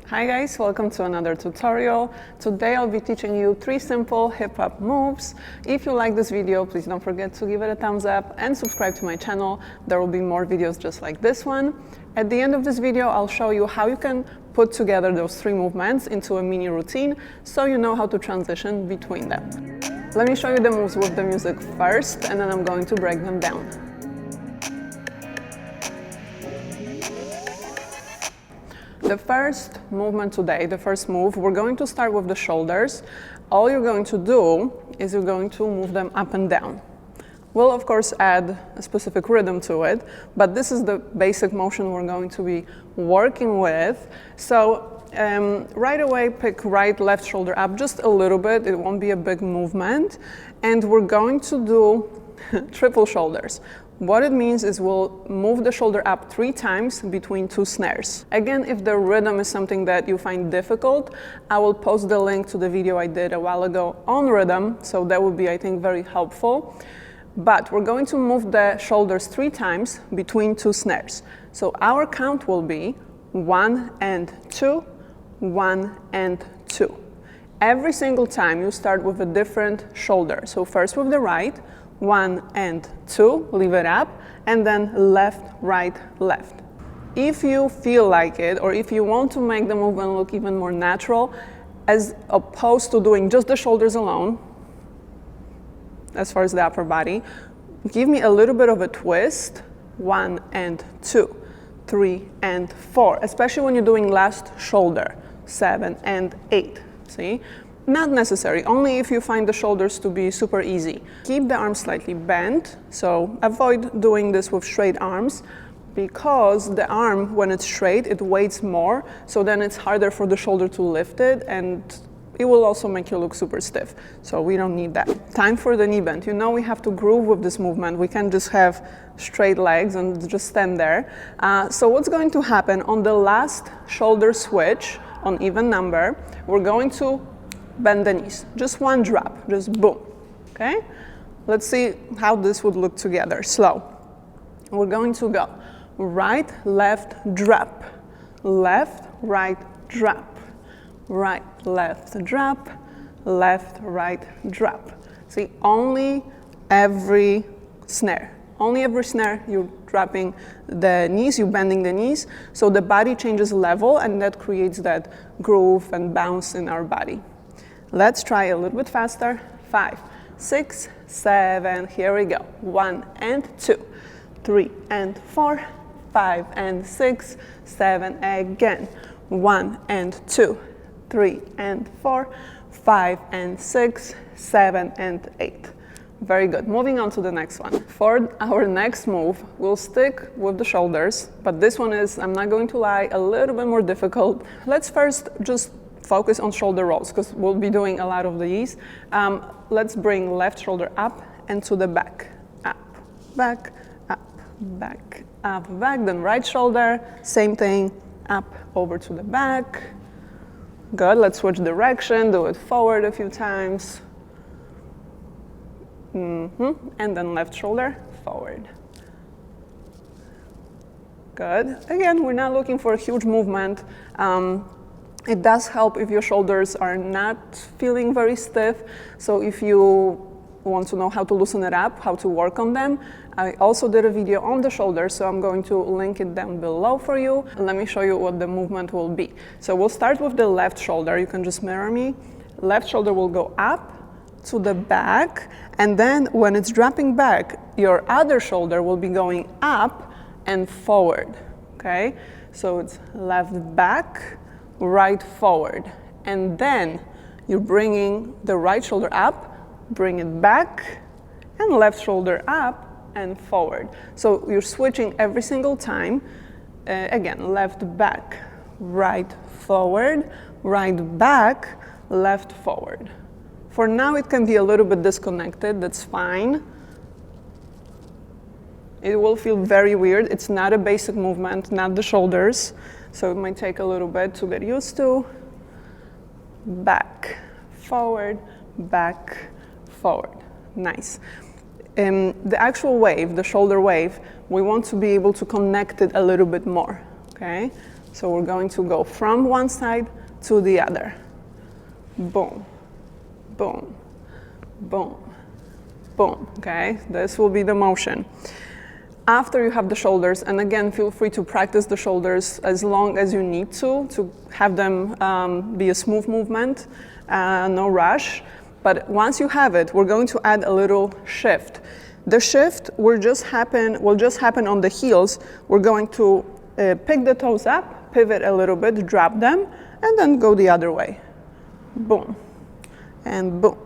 Hi guys, welcome to another tutorial. Today I'll be teaching you 3 simple hip-hop moves. If you like this video, please don't forget to give it a thumbs up and subscribe to my channel. There will be more videos just like this one. At the end of this video, I'll show you how you can put together those 3 movements into a mini routine so you know how to transition between them. Let me show you the moves with the music first, and then I'm going to break them down. The first movement today, the first move, we're going to start with the shoulders. All you're going to do is you're going to move them up and down. We'll of course add a specific rhythm to it, but this is the basic motion we're going to be working with. So right away pick right, left shoulder up just a little bit. It won't be a big movement. And we're going to do triple shoulders. What it means is we'll move the shoulder up 3 times between 2 snares. Again, if the rhythm is something that you find difficult, I will post the link to the video I did a while ago on rhythm, so that would be, I think, very helpful. But we're going to move the shoulders 3 times between 2 snares. So our count will be 1 and 2, 1 and 2. Every single time you start with a different shoulder. So first with the right, 1 and 2, leave it up, and then left, right, left. If you feel like it, or if you want to make the movement look even more natural, as opposed to doing just the shoulders alone, as far as the upper body, give me a little bit of a twist, 1 and 2, 3 and 4, especially when you're doing last shoulder, 7 and 8, see? Not necessary, only if you find the shoulders to be super easy. Keep the arms slightly bent, so avoid doing this with straight arms, because the arm, when it's straight, it weighs more, so then it's harder for the shoulder to lift it, and it will also make you look super stiff. So we don't need that. Time for the knee bend. You know we have to groove with this movement. We can't just have straight legs and just stand there. So what's going to happen on the last shoulder switch, on even number, we're going to bend the knees, just 1 drop, just boom, okay? Let's see how this would look together, slow. We're going to go right, left, drop, left, right, drop, right, left, drop, left, right, drop. See, only every snare you're dropping the knees, you're bending the knees, so the body changes level, and that creates that groove and bounce in our body. Let's try a little bit faster. 5, 6, 7, here we go. 1 and 2, 3 and 4, 5 and 6, 7 again. 1 and 2, 3 and 4, 5 and 6, 7 and 8. Very good. Moving on to the next one. For our next move, we'll stick with the shoulders, but this one is, I'm not going to lie, a little bit more difficult. Let's first just focus on shoulder rolls, because we'll be doing a lot of these. Let's bring left shoulder up and to the back. Up, back, up, back, up, back. Then right shoulder, same thing, up, over to the back. Good, let's switch direction, do it forward a few times. And then left shoulder, forward. Good. Again, we're not looking for a huge movement. It does help if your shoulders are not feeling very stiff. So if you want to know how to loosen it up, how to work on them, I also did a video on the shoulders, so I'm going to link it down below for you. And let me show you what the movement will be. So we'll start with the left shoulder. You can just mirror me. Left shoulder will go up to the back, and then when it's dropping back, your other shoulder will be going up and forward, okay? So it's left back, right forward, and then you're bringing the right shoulder up, bring it back, and left shoulder up and forward. So you're switching every single time. Again, left back, right forward, right back, left forward. For now it can be a little bit disconnected, that's fine. It will feel very weird. It's not a basic movement, not the shoulders. So it might take a little bit to get used to. Back, forward, back, forward. Nice. The actual wave, the shoulder wave, we want to be able to connect it a little bit more, okay? So we're going to go from one side to the other. Boom, boom, boom, boom, okay? This will be the motion. After you have the shoulders, and again, feel free to practice the shoulders as long as you need to have them be a smooth movement, no rush. But once you have it, we're going to add a little shift. The shift will just happen on the heels. We're going to pick the toes up, pivot a little bit, drop them, and then go the other way. Boom, and boom.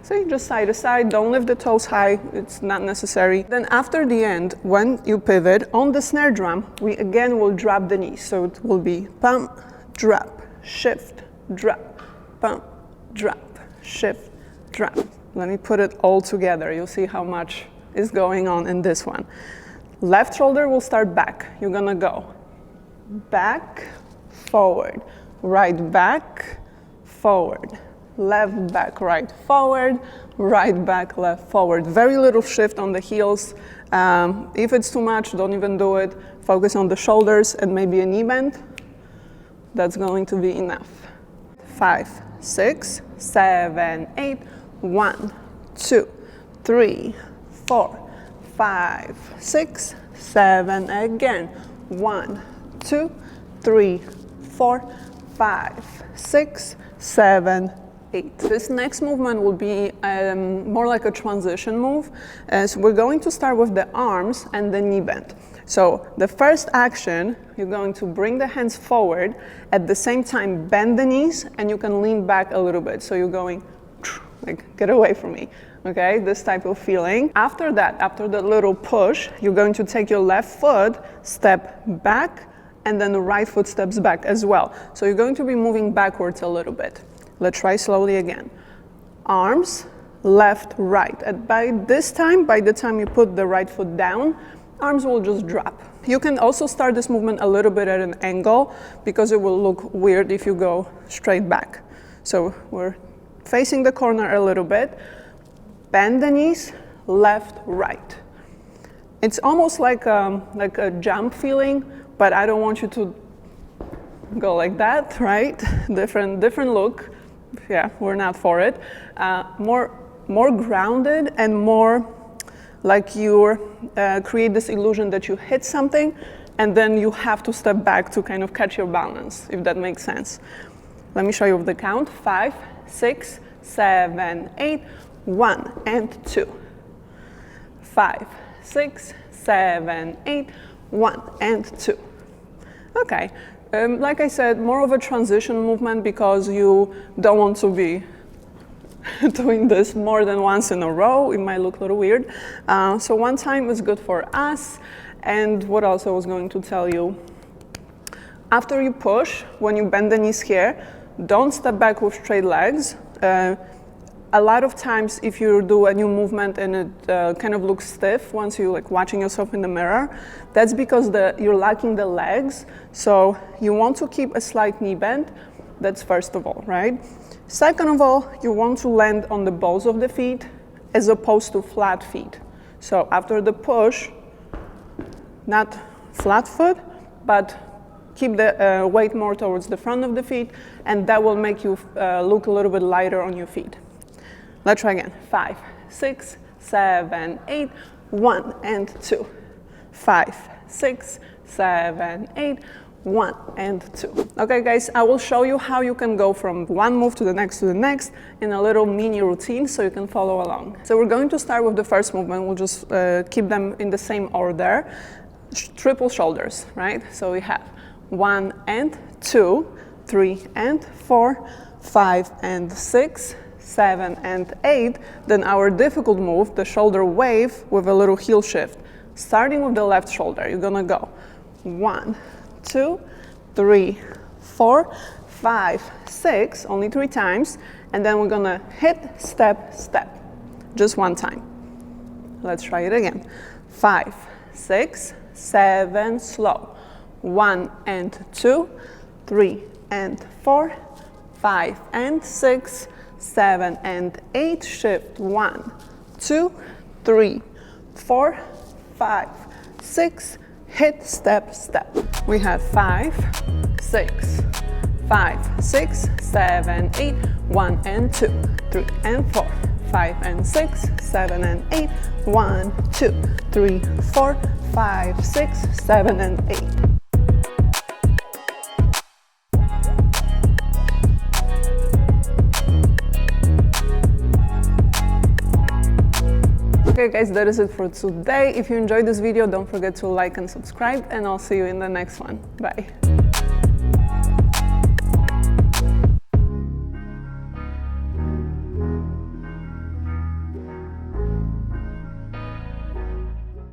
See, just side to side, don't lift the toes high, it's not necessary. Then after the end, when you pivot, on the snare drum, we again will drop the knees. So it will be pump, drop, shift, drop, pump, drop, shift, drop. Let me put it all together. You'll see how much is going on in this one. Left shoulder will start back. You're gonna go back, forward, right back, forward. Left back, right forward, right back, left forward. Very little shift on the heels. If it's too much, don't even do it. Focus on the shoulders and maybe a knee bend. That's going to be enough. 5, 6, 7, 8. 1, 2, 3, 4, 5, 6, 7. Again. 1, 2, 3, 4, 5, 6, 7, 8. This next movement will be more like a transition move. So we're going to start with the arms and the knee bend. So the first action, you're going to bring the hands forward, at the same time bend the knees, and you can lean back a little bit. So you're going, like, get away from me, okay? This type of feeling. After that, after the little push, you're going to take your left foot, step back, and then the right foot steps back as well. So you're going to be moving backwards a little bit. Let's try slowly again. Arms, left, right. And by the time you put the right foot down, arms will just drop. You can also start this movement a little bit at an angle because it will look weird if you go straight back. So we're facing the corner a little bit. Bend the knees, left, right. It's almost like a jump feeling, but I don't want you to go like that, right? Different look. Yeah, we're not for it. More grounded and more like you create this illusion that you hit something and then you have to step back to kind of catch your balance, if that makes sense. Let me show you the count. 5, 6, 7, 8, 1 and 2. 5, 6, 7, 8, 1 and 2. Okay. Like I said, more of a transition movement because you don't want to be doing this more than once in a row. It might look a little weird. So one time is good for us. And what else I was going to tell you? After you push, when you bend the knees here, don't step back with straight legs. A lot of times if you do a new movement and it kind of looks stiff once you're like watching yourself in the mirror, that's because you're lacking the legs. So you want to keep a slight knee bend. That's first of all, right? Second of all, you want to land on the balls of the feet as opposed to flat feet. So after the push, not flat foot, but keep the weight more towards the front of the feet, and that will make you look a little bit lighter on your feet. Let's try again. 5, 6, 7, 8, 1 and 2. 5, 6, 7, 8, 1 and 2. Okay, guys, I will show you how you can go from one move to the next in a little mini routine so you can follow along. So we're going to start with the first movement. We'll just keep them in the same order. Triple shoulders, right? So we have 1 and 2, 3 and 4, 5 and 6, 7 and 8, then our difficult move, the shoulder wave with a little heel shift. Starting with the left shoulder, you're gonna go 1, 2, 3, 4, 5, 6, only 3 times, and then we're gonna hit, step, step, just one time. Let's try it again. 5, 6, 7, slow. 1 and 2, 3 and 4, 5 and 6, 7 and 8, shift 1, 2, 3, 4, 5, 6, hit, step, step. We have 5, 6, 5, 6, 7, 8, 1 and 2, 3 and 4, 5 and 6, 7 and 8, 1, 2, 3, 4, 5, 6, 7 and 8. Okay guys, that is it for today. If you enjoyed this video, don't forget to like and subscribe, and I'll see you in the next one. Bye.